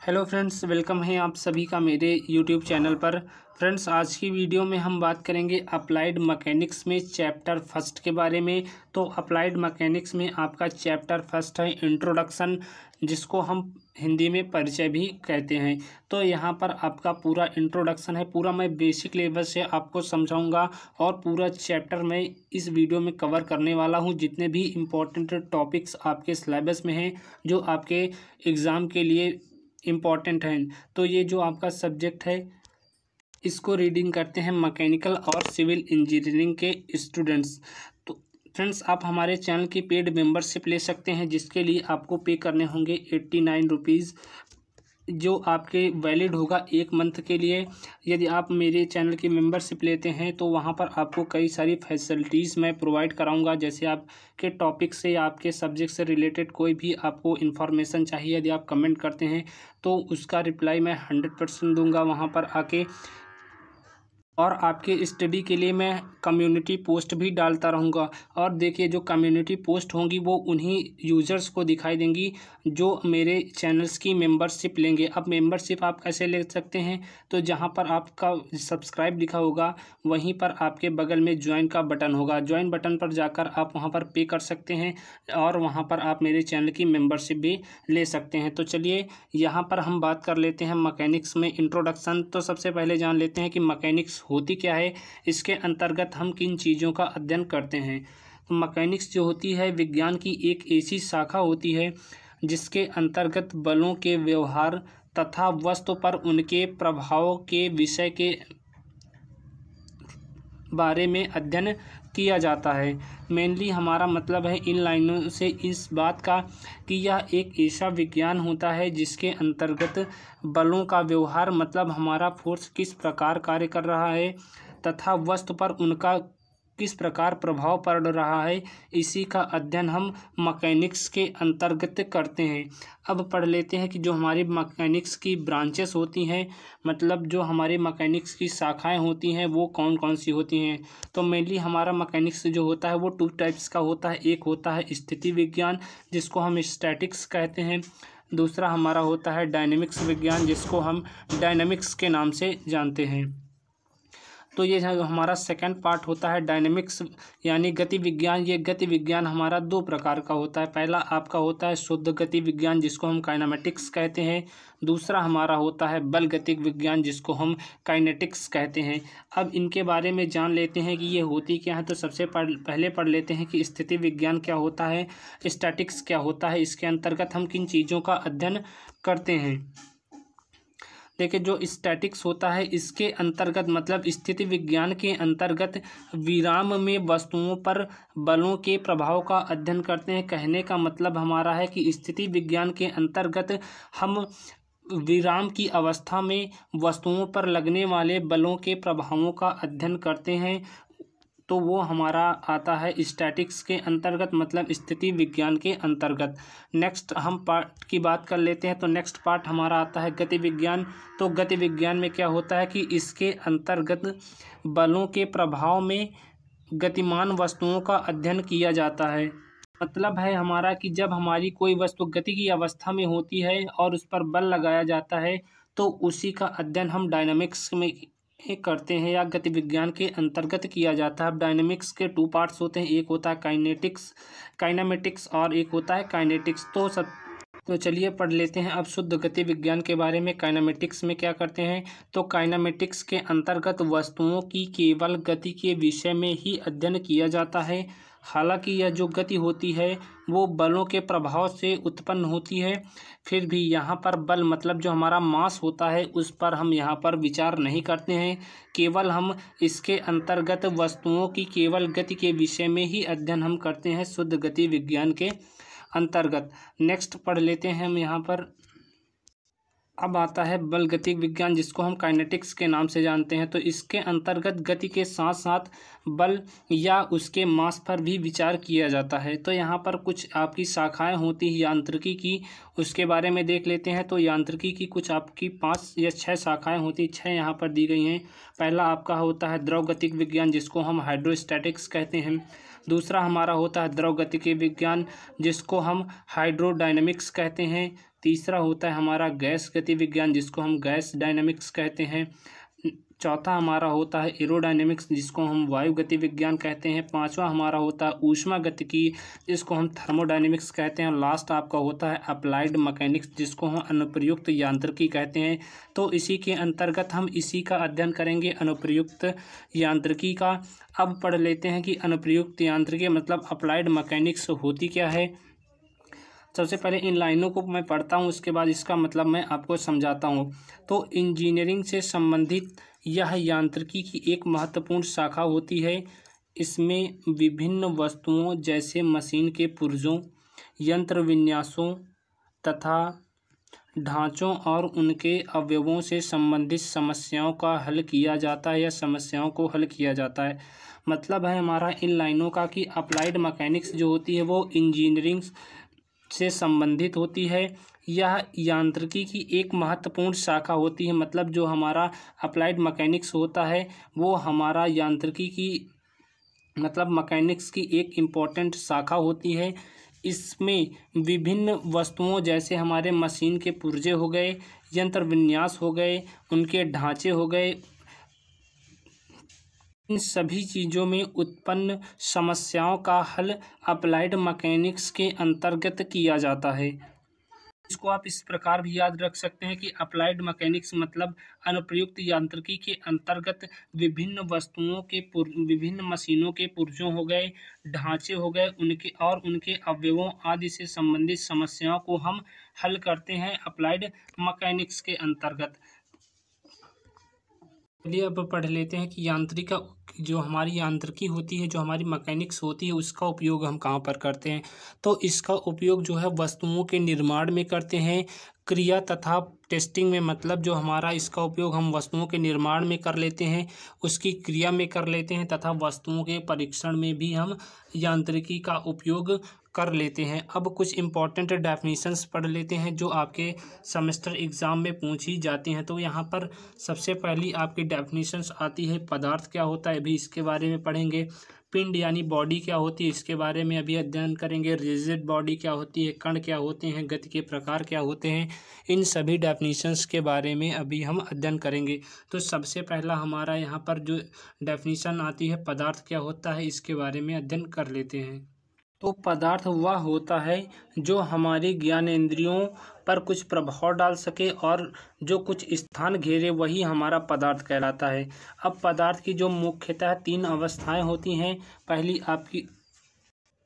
Hello friends, welcome है आप सभी का मेरे यूट्यूब चैनल पर। फ्रेंड्स, आज की वीडियो में हम बात करेंगे अप्लाइड मैकेनिक्स में चैप्टर फर्स्ट के बारे में। तो अप्लाइड मैकेनिक्स में आपका चैप्टर फर्स्ट है इंट्रोडक्शन, जिसको हम हिंदी में परिचय भी कहते हैं। तो यहाँ पर आपका पूरा इंट्रोडक्शन है, पूरा मैं बेसिक लेवल से आपको समझाऊंगा और पूरा चैप्टर मैं इस वीडियो में कवर करने वाला हूँ। जितने भी इम्पोर्टेंट टॉपिक्स आपके सिलेबस में हैं, जो आपके एग्ज़ाम के लिए इम्पॉर्टेंट हैं, तो ये जो आपका सब्जेक्ट है इसको रीडिंग करते हैं मैकेनिकल और सिविल इंजीनियरिंग के स्टूडेंट्स। तो फ्रेंड्स, आप हमारे चैनल की पेड मेंबरशिप ले सकते हैं, जिसके लिए आपको पे करने होंगे 89 रुपीज़, जो आपके वैलिड होगा 1 मंथ के लिए। यदि आप मेरे चैनल की मेंबरशिप लेते हैं तो वहाँ पर आपको कई सारी फैसिलिटीज़ मैं प्रोवाइड कराऊंगा। जैसे आपके टॉपिक से या आपके सब्जेक्ट से रिलेटेड कोई भी आपको इन्फॉर्मेशन चाहिए, यदि आप कमेंट करते हैं तो उसका रिप्लाई मैं 100% दूंगा वहाँ पर आके। और आपके स्टडी के लिए मैं कम्युनिटी पोस्ट भी डालता रहूँगा। और देखिए, जो कम्युनिटी पोस्ट होंगी वो उन्हीं यूज़र्स को दिखाई देंगी जो मेरे चैनल्स की मेंबरशिप लेंगे। अब मेंबरशिप आप कैसे ले सकते हैं? तो जहां पर आपका सब्सक्राइब लिखा होगा वहीं पर आपके बगल में ज्वाइन का बटन होगा। ज्वाइन बटन पर जाकर आप वहां पर पे कर सकते हैं और वहां पर आप मेरे चैनल की मेंबरशिप भी ले सकते हैं। तो चलिए, यहाँ पर हम बात कर लेते हैं मैकेनिक्स में इंट्रोडक्शन। तो सबसे पहले जान लेते हैं कि मैकेनिक्स होती क्या है, इसके अंतर्गत हम किन चीज़ों का अध्ययन करते हैं। तो मैकेनिक्स जो होती है विज्ञान की एक ऐसी शाखा होती है जिसके अंतर्गत बलों के व्यवहार तथा वस्तु पर उनके प्रभाव के विषय के बारे में अध्ययन किया जाता है। मेनली हमारा मतलब है इन लाइनों से इस बात का कि यह एक ऐसा विज्ञान होता है जिसके अंतर्गत बलों का व्यवहार, मतलब हमारा फोर्स किस प्रकार कार्य कर रहा है तथा वस्तु पर उनका किस प्रकार प्रभाव पड़ रहा है, इसी का अध्ययन हम मैकेनिक्स के अंतर्गत करते हैं। अब पढ़ लेते हैं कि जो हमारी मैकेनिक्स की ब्रांचेस होती हैं, मतलब जो हमारी मैकेनिक्स की शाखाएं होती हैं वो कौन कौन सी होती हैं। तो मेनली हमारा मैकेनिक्स जो होता है वो 2 टाइप्स का होता है। एक होता है स्थिति विज्ञान, जिसको हम स्टैटिक्स कहते हैं। दूसरा हमारा होता है डायनेमिक्स विज्ञान, जिसको हम डायनेमिक्स के नाम से जानते हैं। तो ये हमारा सेकंड पार्ट होता है डायनेमिक्स यानी गति विज्ञान। ये गति विज्ञान हमारा 2 प्रकार का होता है। पहला आपका होता है शुद्ध गति विज्ञान, जिसको हम काइनेमेटिक्स कहते हैं। दूसरा हमारा होता है बल गति विज्ञान, जिसको हम काइनेटिक्स कहते हैं। अब इनके बारे में जान लेते हैं कि ये होती क्या है। तो सबसे पहले पढ़ लेते हैं कि स्थिति विज्ञान क्या होता है, स्टैटिक्स क्या होता है, इसके अंतर्गत हम किन चीज़ों का अध्ययन करते हैं। देखिए, जो स्टैटिक्स होता है इसके अंतर्गत, मतलब स्थिति विज्ञान के अंतर्गत विराम में वस्तुओं पर बलों के प्रभाव का अध्ययन करते हैं। कहने का मतलब हमारा है कि स्थिति विज्ञान के अंतर्गत हम विराम की अवस्था में वस्तुओं पर लगने वाले बलों के प्रभावों का अध्ययन करते हैं। तो वो हमारा आता है स्टैटिक्स के अंतर्गत, मतलब स्थिति विज्ञान के अंतर्गत। नेक्स्ट हम पार्ट की बात कर लेते हैं। तो नेक्स्ट पार्ट हमारा आता है गति विज्ञान। तो गति विज्ञान में क्या होता है कि इसके अंतर्गत बलों के प्रभाव में गतिमान वस्तुओं का अध्ययन किया जाता है। मतलब है हमारा कि जब हमारी कोई वस्तु गति की अवस्था में होती है और उस पर बल लगाया जाता है, तो उसी का अध्ययन हम डायनामिक्स में करते हैं या गति विज्ञान के अंतर्गत किया जाता है। अब डायनेमिक्स के 2 पार्ट्स होते हैं, एक होता है काइनेमेटिक्स और एक होता है काइनेटिक्स। तो चलिए पढ़ लेते हैं अब शुद्ध गति विज्ञान के बारे में। काइनेमेटिक्स में क्या करते हैं, तो काइनेमेटिक्स के अंतर्गत वस्तुओं की केवल गति के विषय में ही अध्ययन किया जाता है। हालांकि यह जो गति होती है वो बलों के प्रभाव से उत्पन्न होती है, फिर भी यहाँ पर बल, मतलब जो हमारा मास होता है, उस पर हम यहाँ पर विचार नहीं करते हैं। केवल हम इसके अंतर्गत वस्तुओं की केवल गति के विषय में ही अध्ययन हम करते हैं शुद्ध गति विज्ञान के अंतर्गत। नेक्स्ट पढ़ लेते हैं हम यहाँ पर। अब आता है बल गति विज्ञान, जिसको हम काइनेटिक्स के नाम से जानते हैं। तो इसके अंतर्गत गति के साथ साथ बल या उसके मास पर भी विचार किया जाता है। तो यहाँ पर कुछ आपकी शाखाएं होती हैं यांत्रिकी की, उसके बारे में देख लेते हैं। तो यांत्रिकी की कुछ आपकी 5 या 6 शाखाएं होती, 6 यहाँ पर दी गई हैं। पहला आपका होता है द्रव गतिक विज्ञान, जिसको हम हाइड्रोस्टैटिक्स कहते हैं। दूसरा हमारा होता है द्रव गतिकी विज्ञान, जिसको हम हाइड्रोडायनेमिक्स कहते हैं। तीसरा होता है हमारा गैस गति विज्ञान, जिसको हम गैस डायनेमिक्स कहते हैं। चौथा हमारा होता है एरोडायनेमिक्स, जिसको हम वायु गति विज्ञान कहते हैं। पांचवा हमारा होता है ऊष्मा गतिकी, जिसको हम थर्मोडायनेमिक्स कहते हैं। लास्ट आपका होता है अप्लाइड मैकेनिक्स, जिसको हम अनुप्रयुक्त यांत्रिकी कहते हैं। तो इसी के अंतर्गत हम इसी का अध्ययन करेंगे, अनुप्रयुक्त यांत्रिकी का। अब पढ़ लेते हैं कि अनुप्रयुक्त यांत्रिकी मतलब अप्लाइड मैकेनिक्स होती क्या है। सबसे पहले इन लाइनों को मैं पढ़ता हूँ, उसके बाद इसका मतलब मैं आपको समझाता हूँ। तो इंजीनियरिंग से संबंधित यह यांत्रिकी की एक महत्वपूर्ण शाखा होती है। इसमें विभिन्न वस्तुओं जैसे मशीन के पुर्जों, यंत्र विन्यासों तथा ढांचों और उनके अवयवों से संबंधित समस्याओं का हल किया जाता है या समस्याओं को हल किया जाता है। मतलब है हमारा इन लाइनों का कि अप्लाइड मैकेनिक्स जो होती है वो इंजीनियरिंग से संबंधित होती है। यह यांत्रिकी की एक महत्वपूर्ण शाखा होती है। मतलब जो हमारा अप्लाइड मैकेनिक्स होता है वो हमारा यांत्रिकी की मतलब मैकेनिक्स की एक इम्पोर्टेंट शाखा होती है। इसमें विभिन्न वस्तुओं जैसे हमारे मशीन के पुर्जे हो गए, यंत्र विन्यास हो गए, उनके ढांचे हो गए, इन सभी चीज़ों में उत्पन्न समस्याओं का हल अप्लाइड मैकेनिक्स के अंतर्गत किया जाता है। इसको आप इस प्रकार भी याद रख सकते हैं कि अप्लाइड मैकेनिक्स मतलब अनुप्रयुक्त यांत्रिकी के अंतर्गत विभिन्न वस्तुओं के विभिन्न मशीनों के पुर्जों हो गए, ढांचे हो गए, उनके अवयवों आदि से संबंधित समस्याओं को हम हल करते हैं अप्लाइड मैकेनिक्स के अंतर्गत। चलिए अब पढ़ लेते हैं कि यांत्रिका जो हमारी यांत्रिकी होती है, जो हमारी मैकेनिक्स होती है, उसका उपयोग हम कहाँ पर करते हैं। तो इसका उपयोग जो है वस्तुओं के निर्माण में करते हैं, क्रिया तथा टेस्टिंग में। मतलब जो हमारा इसका उपयोग हम वस्तुओं के निर्माण में कर लेते हैं, उसकी क्रिया में कर लेते हैं तथा वस्तुओं के परीक्षण में भी हम यांत्रिकी का उपयोग कर लेते हैं। अब कुछ इम्पॉर्टेंट डेफिनेशंस पढ़ लेते हैं जो आपके सेमेस्टर एग्ज़ाम में पूछी जाती हैं। तो यहाँ पर सबसे पहली आपकी डेफिनेशंस आती है पदार्थ क्या होता है, अभी इसके बारे में पढ़ेंगे। पिंड यानी बॉडी क्या होती है, इसके बारे में अभी अध्ययन करेंगे। रिजिड बॉडी क्या होती है, कण क्या होते हैं, गति के प्रकार क्या होते हैं, इन सभी डेफिनेशंस के बारे में अभी हम अध्ययन करेंगे। तो सबसे पहला हमारा यहाँ पर जो डेफिनेशन आती है पदार्थ क्या होता है, इसके बारे में अध्ययन कर लेते हैं। तो पदार्थ वह होता है जो हमारी ज्ञानेंद्रियों पर कुछ प्रभाव डाल सके और जो कुछ स्थान घेरे, वही हमारा पदार्थ कहलाता है। अब पदार्थ की जो मुख्यतः 3 अवस्थाएं होती हैं। पहली आपकी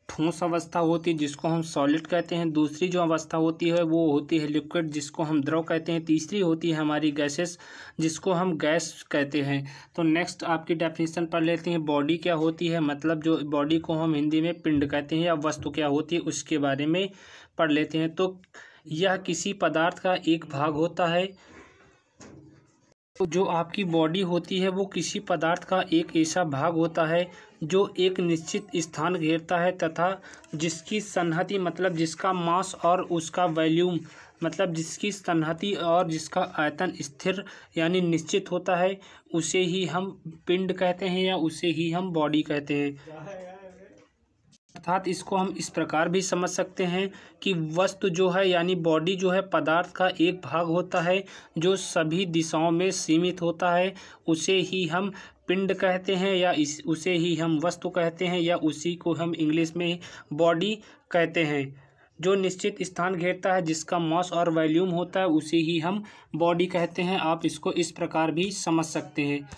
ठोस अवस्था होती है जिसको हम सॉलिड कहते हैं। दूसरी जो अवस्था होती है वो होती है लिक्विड, जिसको हम द्रव कहते हैं। तीसरी होती है हमारी गैसेस, जिसको हम गैस कहते हैं। तो नेक्स्ट आपकी डेफिनेशन पढ़ लेते हैं। बॉडी क्या होती है, मतलब जो बॉडी को हम हिंदी में पिंड कहते हैं या वस्तु क्या होती है उसके बारे में पढ़ लेते हैं। तो यह किसी पदार्थ का एक भाग होता है। तो जो आपकी बॉडी होती है वो किसी पदार्थ का एक ऐसा भाग होता है जो एक निश्चित स्थान घेरता है तथा जिसकी संहति मतलब जिसका मास और उसका वॉल्यूम मतलब जिसकी संहति और जिसका आयतन स्थिर यानी निश्चित होता है, उसे ही हम पिंड कहते हैं या उसे ही हम बॉडी कहते हैं। अर्थात इसको हम इस प्रकार भी समझ सकते हैं कि वस्तु जो है यानी बॉडी जो है पदार्थ का एक भाग होता है जो सभी दिशाओं में सीमित होता है, उसे ही हम पिंड कहते हैं या उसे ही हम वस्तु कहते हैं या उसी को हम इंग्लिश में बॉडी कहते हैं। जो निश्चित स्थान घेरता है, जिसका मास और वॉल्यूम होता है, उसे ही हम बॉडी कहते हैं। आप इसको इस प्रकार भी समझ सकते हैं।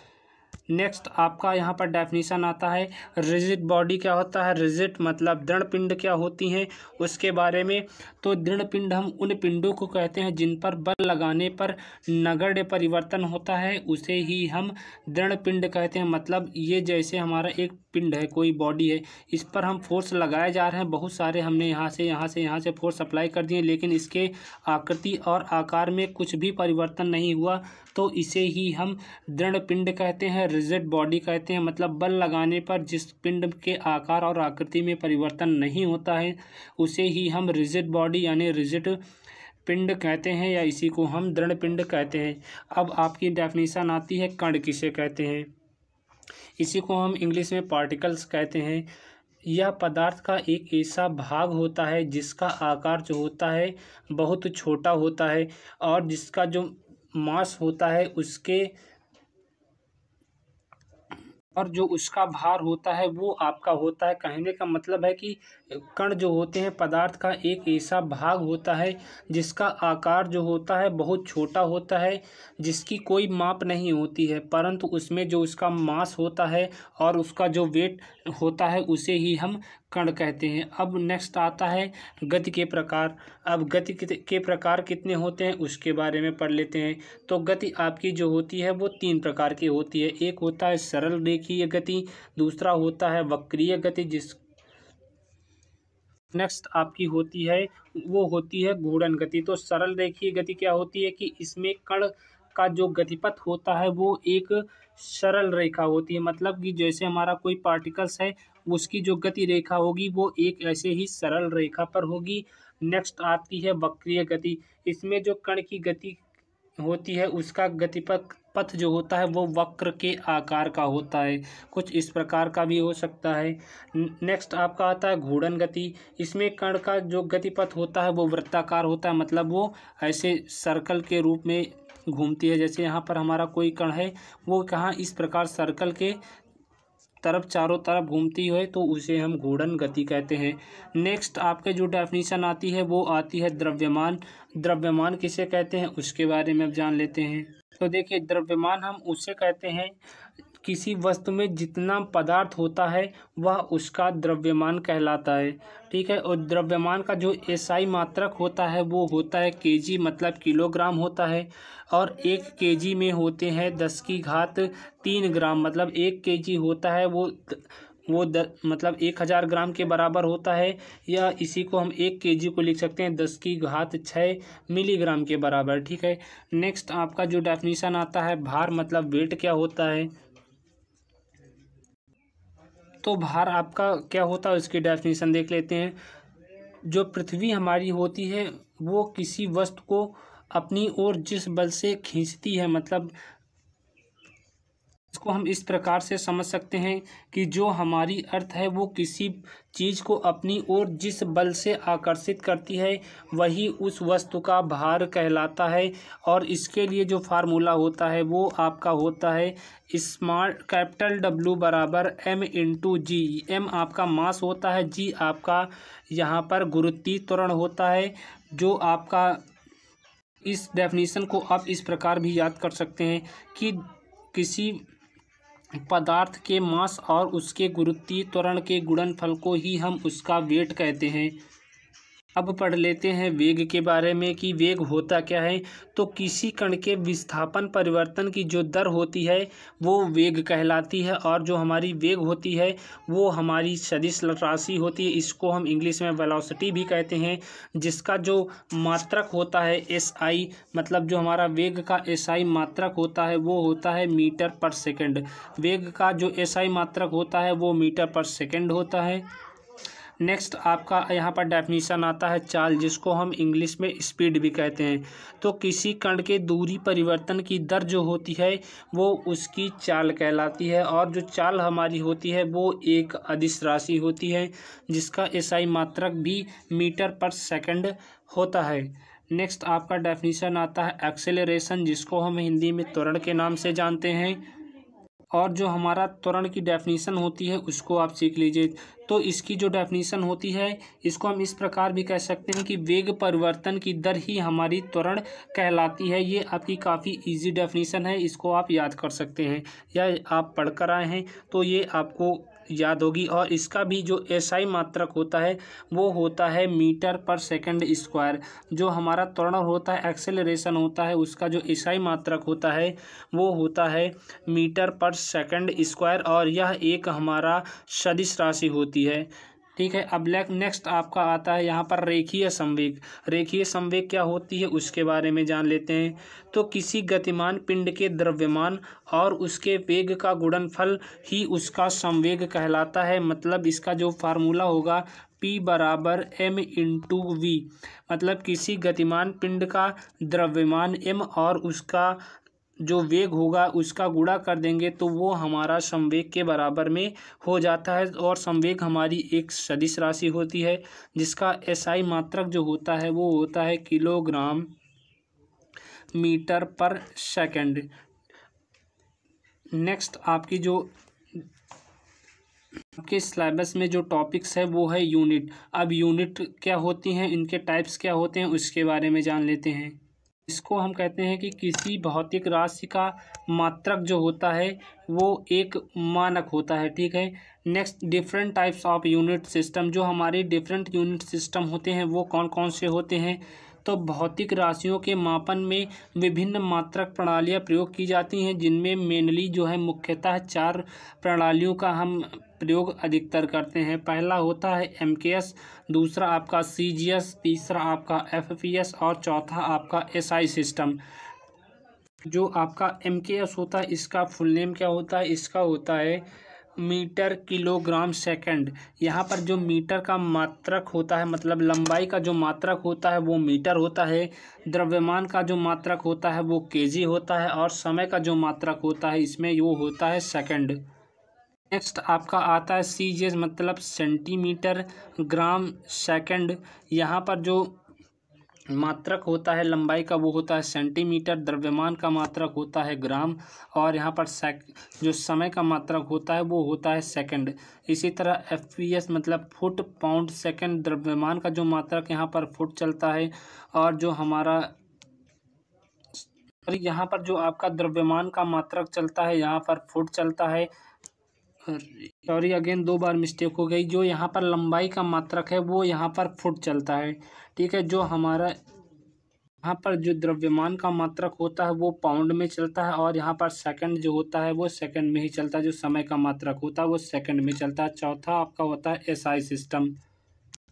नेक्स्ट आपका यहाँ पर डेफिनेशन आता है रिजिड बॉडी क्या होता है। रिजिड मतलब दृढ़ पिंड क्या होती हैं उसके बारे में। तो दृढ़ पिंड हम उन पिंडों को कहते हैं जिन पर बल लगाने पर नगण्य परिवर्तन होता है, उसे ही हम दृढ़ पिंड कहते हैं। मतलब ये जैसे हमारा एक पिंड है, कोई बॉडी है, इस पर हम फोर्स लगाए जा रहे हैं, बहुत सारे हमने यहाँ से फोर्स अप्लाई कर दिए, लेकिन इसके आकृति और आकार में कुछ भी परिवर्तन नहीं हुआ, तो इसे ही हम दृढ़ पिंड कहते हैं, रिजिड बॉडी कहते हैं। मतलब बल लगाने पर जिस पिंड के आकार और आकृति में परिवर्तन नहीं होता है, उसे ही हम रिजिड बॉडी यानी रिजिड पिंड कहते हैं या इसी को हम दृढ़ पिंड कहते हैं। अब आपकी डेफिनेशन आती है कण किसे कहते हैं। इसी को हम इंग्लिश में पार्टिकल्स कहते हैं। यह पदार्थ का एक ऐसा भाग होता है जिसका आकार जो होता है बहुत छोटा होता है और जिसका जो मास होता है उसके और जो उसका भार होता है वो आपका होता है। कहने का मतलब है कि कण जो होते हैं पदार्थ का एक ऐसा भाग होता है जिसका आकार जो होता है बहुत छोटा होता है, जिसकी कोई माप नहीं होती है, परंतु उसमें जो उसका मास होता है और उसका जो वेट होता है उसे ही हम कण कहते हैं। अब नेक्स्ट आता है गति के प्रकार। अब गति के प्रकार कितने होते हैं उसके बारे में पढ़ लेते हैं। तो गति आपकी जो होती है वो 3 प्रकार की होती है। एक होता है सरल रेखीय गति, दूसरा होता है वक्रीय गति, नेक्स्ट आपकी होती है वो होती है घूर्णन गति। तो सरल रेखीय गति क्या होती है कि इसमें कण का जो गतिपथ होता है वो एक सरल रेखा होती है, मतलब कि जैसे हमारा कोई पार्टिकल्स है उसकी जो गति रेखा होगी वो एक ऐसे ही सरल रेखा पर होगी। नेक्स्ट आती है वक्रीय गति। इसमें जो कण की गति होती है उसका गतिपथ जो होता है वो वक्र के आकार का होता है, कुछ इस प्रकार का भी हो सकता है। नेक्स्ट आपका आता है घूर्णन गति। इसमें कण का जो गतिपथ होता है वो वृत्ताकार होता है, मतलब वो ऐसे सर्कल के रूप में घूमती है। जैसे यहाँ पर हमारा कोई कण है वो कहाँ इस प्रकार सर्कल के तरफ चारों तरफ घूमती है तो उसे हम घूर्णन गति कहते हैं। नेक्स्ट आपके जो डेफिनेशन आती है वो आती है द्रव्यमान। द्रव्यमान किसे कहते हैं उसके बारे में अब जान लेते हैं। तो देखिए द्रव्यमान हम उसे कहते हैं किसी वस्तु में जितना पदार्थ होता है वह उसका द्रव्यमान कहलाता है। ठीक है, और द्रव्यमान का जो एसआई मात्रक होता है वो होता है केजी, मतलब किलोग्राम होता है। और 1 केजी में होते हैं 10³ ग्राम, मतलब 1 केजी होता है वो मतलब 1000 ग्राम के बराबर होता है, या इसी को हम 1 केजी को लिख सकते हैं 10⁶ मिलीग्राम के बराबर। ठीक है, नेक्स्ट आपका जो डेफिनेशन आता है भार, मतलब वेट क्या होता है। तो भार आपका क्या होता है उसकी डेफिनेशन देख लेते हैं। जो पृथ्वी हमारी होती है वो किसी वस्तु को अपनी ओर जिस बल से खींचती है, मतलब इसको हम इस प्रकार से समझ सकते हैं कि जो हमारी अर्थ है वो किसी चीज़ को अपनी ओर जिस बल से आकर्षित करती है वही उस वस्तु का भार कहलाता है। और इसके लिए जो फार्मूला होता है वो आपका होता है स्मॉल कैपिटल W बराबर m/g। m आपका मास होता है, g आपका यहाँ पर गुरुत्वीय त्वरण होता है। जो आपका इस डेफिनेशन को आप इस प्रकार भी याद कर सकते हैं कि किसी पदार्थ के मास और उसके गुरुत्वीय त्वरण के गुणनफल को ही हम उसका वेट कहते हैं। अब पढ़ लेते हैं वेग के बारे में कि वेग होता क्या है। तो किसी कण के विस्थापन परिवर्तन की जो दर होती है वो वेग कहलाती है, और जो हमारी वेग होती है वो हमारी सदिश राशि होती है, इसको हम इंग्लिश में वेलोसिटी भी कहते हैं। जिसका जो मात्रक होता है SI, मतलब जो हमारा वेग का SI मात्रक होता है वो होता है मीटर पर सेकंड। वेग का जो SI मात्रक होता है वो मीटर पर सेकंड होता है। नेक्स्ट आपका यहाँ पर डेफिनेशन आता है चाल, जिसको हम इंग्लिश में स्पीड भी कहते हैं। तो किसी कण के दूरी परिवर्तन की दर जो होती है वो उसकी चाल कहलाती है, और जो चाल हमारी होती है वो एक अदिश राशि होती है जिसका SI मात्रक भी मीटर पर सेकंड होता है। नेक्स्ट आपका डेफिनेशन आता है एक्सेलरेशन, जिसको हम हिंदी में त्वरण के नाम से जानते हैं। और जो हमारा त्वरण की डेफिनेशन होती है उसको आप सीख लीजिए। तो इसकी जो डेफिनेशन होती है इसको हम इस प्रकार भी कह सकते हैं कि वेग परिवर्तन की दर ही हमारी त्वरण कहलाती है। ये आपकी काफ़ी इजी डेफिनेशन है, इसको आप याद कर सकते हैं या आप पढ़ कर आए हैं तो ये आपको याद होगी। और इसका भी जो SI मात्रक होता है वो होता है मीटर पर सेकंड स्क्वायर। जो हमारा त्वरण होता है, एक्सेलरेशन होता है, उसका जो SI मात्रक होता है वो होता है मीटर पर सेकंड स्क्वायर, और यह एक हमारा सदिश राशि होती है। ठीक है, अब नेक्स्ट आपका आता है यहाँ पर रेखीय संवेग। रेखीय संवेग क्या होती है उसके बारे में जान लेते हैं। तो किसी गतिमान पिंड के द्रव्यमान और उसके वेग का गुणनफल ही उसका संवेग कहलाता है। मतलब इसका जो फार्मूला होगा P बराबर m/v, मतलब किसी गतिमान पिंड का द्रव्यमान m और उसका जो वेग होगा उसका गुणा कर देंगे तो वो हमारा संवेग के बराबर में हो जाता है। और संवेग हमारी एक सदिश राशि होती है जिसका एसआई मात्रक जो होता है वो होता है किलोग्राम मीटर पर सेकंड। नेक्स्ट आपकी जो आपके सिलेबस में जो टॉपिक्स है वो है यूनिट। अब यूनिट क्या होती हैं, इनके टाइप्स क्या होते हैं, उसके बारे में जान लेते हैं। इसको हम कहते हैं कि किसी भौतिक राशि का मात्रक जो होता है वो एक मानक होता है, ठीक है। Next different types of unit system. जो हमारे डिफरेंट यूनिट सिस्टम होते हैं वो कौन कौन से होते हैं, तो भौतिक राशियों के मापन में विभिन्न मात्रक प्रणालियाँ प्रयोग की जाती हैं, जिनमें मेनली जो है मुख्यतः 4 प्रणालियों का हम प्रयोग अधिकतर करते हैं। पहला होता है एमकेएस, दूसरा आपका सीजीएस, तीसरा आपका एफपीएस और चौथा आपका एसआई सिस्टम। जो आपका एमकेएस होता है इसका फुल नेम क्या होता है, इसका होता है मीटर किलोग्राम सेकंड। यहाँ पर जो मीटर का मात्रक होता है मतलब लंबाई का जो मात्रक होता है वो मीटर होता है, द्रव्यमान का जो मात्रक होता है वो केजी होता है और समय का जो मात्रक होता है इसमें वो होता है सेकंड। नेक्स्ट आपका आता है सीजीएस मतलब सेंटीमीटर ग्राम सेकंड। यहाँ पर जो मात्रक होता है लंबाई का वो होता है सेंटीमीटर, द्रव्यमान का मात्रक होता है ग्राम और यहाँ पर जो समय का मात्रक होता है वो होता है सेकंड। इसी तरह एफपीएस मतलब फुट पाउंड सेकंड, द्रव्यमान का जो मात्रक यहाँ पर फुट चलता है और जो हमारा यहाँ पर जो आपका द्रव्यमान का मात्रक चलता है यहाँ पर फुट चलता है। सॉरी अगेन 2 बार मिस्टेक हो गई। जो यहाँ पर लंबाई का मात्रक है वो यहाँ पर फुट चलता है, ठीक है। जो हमारा यहाँ पर जो द्रव्यमान का मात्रक होता है वो पाउंड में चलता है और यहाँ पर सेकंड जो होता है वो सेकंड में ही चलता है। जो समय का मात्रक होता है वो सेकंड में चलता है। चौथा आपका होता है एसआई सिस्टम।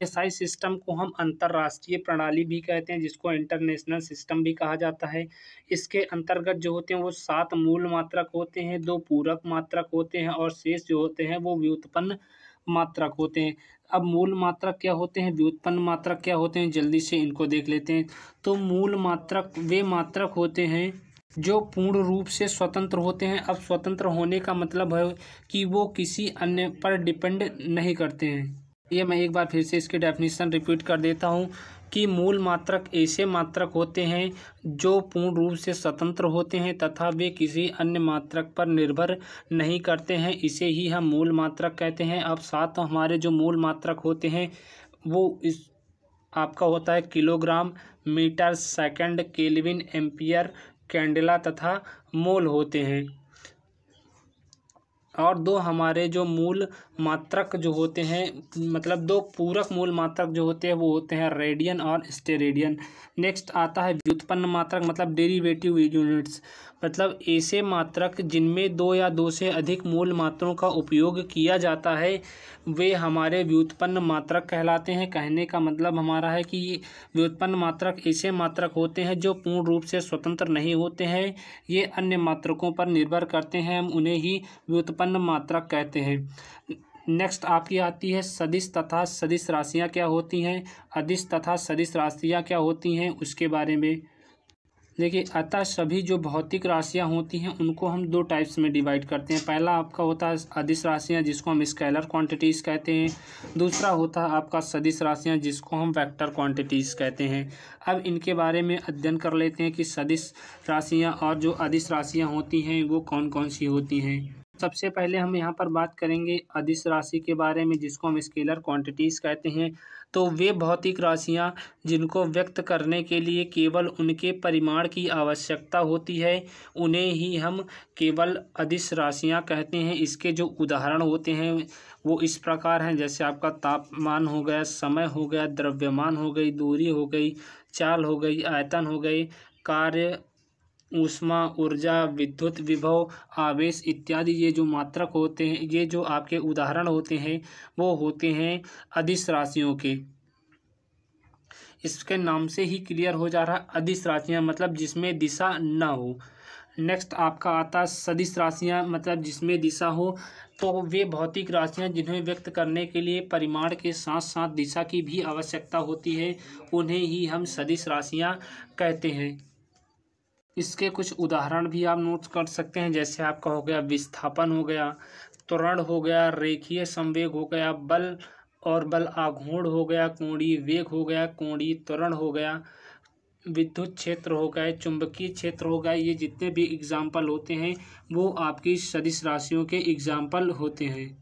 एसआई सिस्टम को हम अंतर्राष्ट्रीय प्रणाली भी कहते हैं, जिसको इंटरनेशनल सिस्टम भी कहा जाता है। इसके अंतर्गत जो होते हैं वो 7 मूल मात्रक होते हैं, 2 पूरक मात्रक होते हैं और शेष जो होते हैं वो व्युत्पन्न मात्रक होते हैं। अब मूल मात्रक क्या होते हैं, व्युत्पन्न मात्रक क्या होते हैं, जल्दी से इनको देख लेते हैं। तो मूल मात्रक वे मात्रक होते हैं जो पूर्ण रूप से स्वतंत्र होते हैं। अब स्वतंत्र होने का मतलब है कि वो किसी अन्य पर डिपेंड नहीं करते हैं। ये मैं एक बार फिर से इसकी डेफिनेशन रिपीट कर देता हूँ कि मूल मात्रक ऐसे मात्रक होते हैं जो पूर्ण रूप से स्वतंत्र होते हैं तथा वे किसी अन्य मात्रक पर निर्भर नहीं करते हैं, इसे ही हम मूल मात्रक कहते हैं। अब 7 हमारे जो मूल मात्रक होते हैं वो इस आपका होता है kilogram, metre, second, kelvin, ampere, candela तथा मोल होते हैं। और 2 हमारे जो मूल मात्रक जो होते हैं मतलब 2 पूरक मूल मात्रक जो होते हैं वो होते हैं रेडियन और स्टेरेडियन। नेक्स्ट आता है व्युत्पन्न मात्रक मतलब डेरिवेटिव यूनिट्स, मतलब ऐसे मात्रक जिनमें 2 या 2 से अधिक मूल मात्रों का उपयोग किया जाता है वे हमारे व्युत्पन्न मात्रक कहलाते हैं। कहने का मतलब हमारा है कि व्युत्पन्न मात्रक ऐसे मात्रक होते हैं जो पूर्ण रूप से स्वतंत्र नहीं होते हैं, ये अन्य मात्रकों पर निर्भर करते हैं, हम उन्हें ही व्युत्पन्न मात्रक कहते हैं। नेक्स्ट आपकी आती है सदिश तथा सदिश राशियाँ क्या होती हैं, अदिश तथा सदिश राशियाँ क्या होती हैं उसके बारे में देखिए। अतः सभी जो भौतिक राशियाँ होती हैं उनको हम 2 टाइप्स में डिवाइड करते हैं। पहला आपका होता है अदिश राशियाँ जिसको हम स्केलर क्वांटिटीज़ कहते हैं, दूसरा होता है आपका सदिश राशियाँ जिसको हम वेक्टर क्वांटिटीज़ कहते हैं। अब इनके बारे में अध्ययन कर लेते हैं कि सदिश राशियाँ और जो अदिश राशियाँ होती हैं वो कौन कौन सी होती हैं। सबसे पहले हम यहाँ पर बात करेंगे अदिश राशि के बारे में जिसको हम स्केलर क्वांटिटीज़ कहते हैं। तो वे भौतिक राशियाँ जिनको व्यक्त करने के लिए केवल उनके परिमाण की आवश्यकता होती है उन्हें ही हम केवल अदिश राशियाँ कहते हैं। इसके जो उदाहरण होते हैं वो इस प्रकार हैं, जैसे आपका तापमान हो गया, समय हो गया, द्रव्यमान हो गई, दूरी हो गई, चाल हो गई, आयतन हो गई, कार्य, ऊष्मा, ऊर्जा, विद्युत विभव, आवेश इत्यादि। ये जो मात्रक होते हैं, ये जो आपके उदाहरण होते हैं वो होते हैं अदिश राशियों के। इसके नाम से ही क्लियर हो जा रहा है अदिश राशियाँ मतलब जिसमें दिशा न हो। नेक्स्ट आपका आता है सदिश राशियाँ मतलब जिसमें दिशा हो। तो वे भौतिक राशियाँ जिन्हें व्यक्त करने के लिए परिमाण के साथ साथ दिशा की भी आवश्यकता होती है उन्हें ही हम सदिश राशियाँ कहते हैं। इसके कुछ उदाहरण भी आप नोट कर सकते हैं, जैसे आपका हो गया विस्थापन हो गया, त्वरण हो गया, रेखीय संवेग हो गया, बल और बल आघूर्ण हो गया, कोणीय वेग हो गया, कोणीय त्वरण हो गया, विद्युत क्षेत्र हो गए, चुंबकीय क्षेत्र हो गए। ये जितने भी एग्जाम्पल होते हैं वो आपकी सदिश राशियों के एग्जाम्पल होते हैं।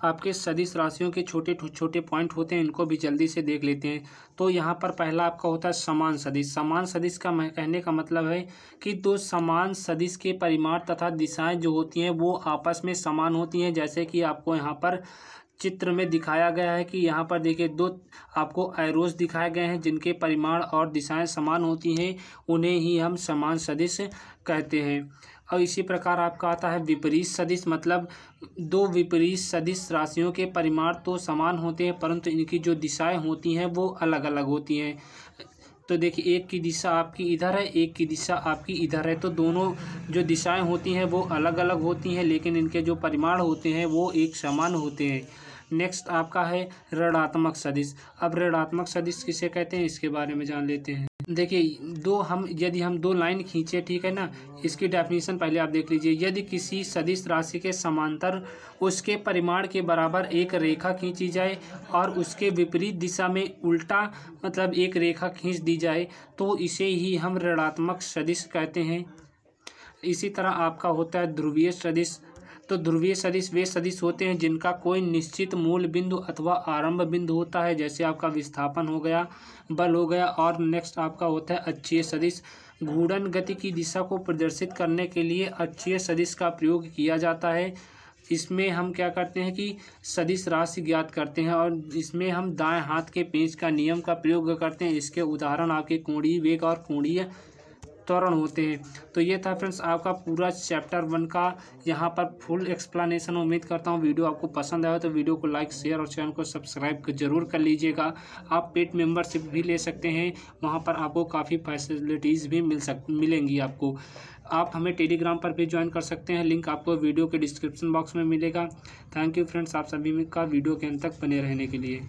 आपके सदिश राशियों के छोटे छोटे पॉइंट होते हैं, इनको भी जल्दी से देख लेते हैं। तो यहाँ पर पहला आपका होता है समान सदिश। समान सदिश का कहने का मतलब है कि दो समान सदिश के परिमाण तथा दिशाएं जो होती हैं वो आपस में समान होती हैं। जैसे कि आपको यहाँ पर चित्र में दिखाया गया है कि यहाँ पर देखिए दो आपको एरोस दिखाए गए हैं जिनके परिमाण और दिशाएं समान होती हैं, उन्हें ही हम समान सदिश कहते हैं। और इसी प्रकार आपका आता है विपरीत सदिश, मतलब दो विपरीत सदिश राशियों के परिमाण तो समान होते हैं परंतु इनकी जो दिशाएं होती हैं वो अलग अलग होती हैं। तो देखिए एक की दिशा आपकी इधर है, एक की दिशा आपकी इधर है, तो दोनों जो दिशाएं होती हैं वो अलग अलग होती हैं लेकिन इनके जो परिमाण होते हैं वो एक समान होते हैं। नेक्स्ट आपका है ऋणात्मक सदिश। अब ऋणात्मक सदिश किसे कहते हैं इसके बारे में जान लेते हैं। देखिए यदि हम दो लाइन खींचे, ठीक है ना, इसकी डेफिनेशन पहले आप देख लीजिए। यदि किसी सदिश राशि के समांतर उसके परिमाण के बराबर एक रेखा खींची जाए और उसके विपरीत दिशा में उल्टा मतलब एक रेखा खींच दी जाए तो इसे ही हम ऋणात्मक सदिश कहते हैं। इसी तरह आपका होता है ध्रुवीय सदिश। तो ध्रुवीय सदिश वे सदिश होते हैं जिनका कोई निश्चित मूल बिंदु अथवा आरंभ बिंदु होता है, जैसे आपका विस्थापन हो गया, बल हो गया। और नेक्स्ट आपका होता है अक्षीय सदिश। घूर्णन गति की दिशा को प्रदर्शित करने के लिए अक्षीय सदिश का प्रयोग किया जाता है। इसमें हम क्या करते हैं कि सदिश राशि ज्ञात करते हैं और इसमें हम दाएं हाथ के पेंच का नियम का प्रयोग करते हैं। इसके उदाहरण आपके कोणीय वेग और कोणीय त्वरण होते हैं। तो ये था फ्रेंड्स आपका पूरा चैप्टर 1 का यहाँ पर फुल एक्सप्लेनेशन। उम्मीद करता हूँ वीडियो आपको पसंद आया तो वीडियो को लाइक शेयर और चैनल को सब्सक्राइब जरूर कर लीजिएगा। आप पेड मेंबरशिप भी ले सकते हैं, वहाँ पर आपको काफ़ी फैसिलिटीज़ भी मिलेंगी आपको। आप हमें टेलीग्राम पर भी ज्वाइन कर सकते हैं, लिंक आपको वीडियो के डिस्क्रिप्शन बॉक्स में मिलेगा। थैंक यू फ्रेंड्स, आप सभी का वीडियो के अंत तक बने रहने के लिए।